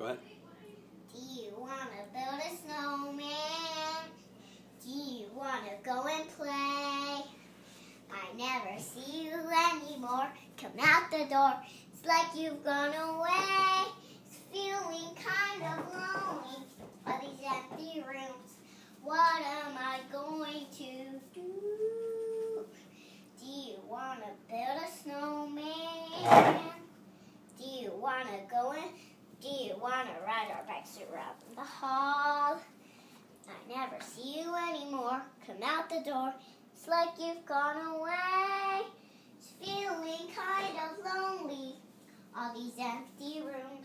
Go ahead. Do you want to build a snowman? Do you want to go and play? I never see you anymore. Come out the door. It's like you've gone away. It's feeling kind of lonely. All these empty rooms. What am I going to do? Do you want to build a snowman? Do you want to go in? Do you want to ride our bikes around the hall? I never see you anymore. Come out the door. It's like you've gone away. It's feeling kind of lonely. All these empty rooms.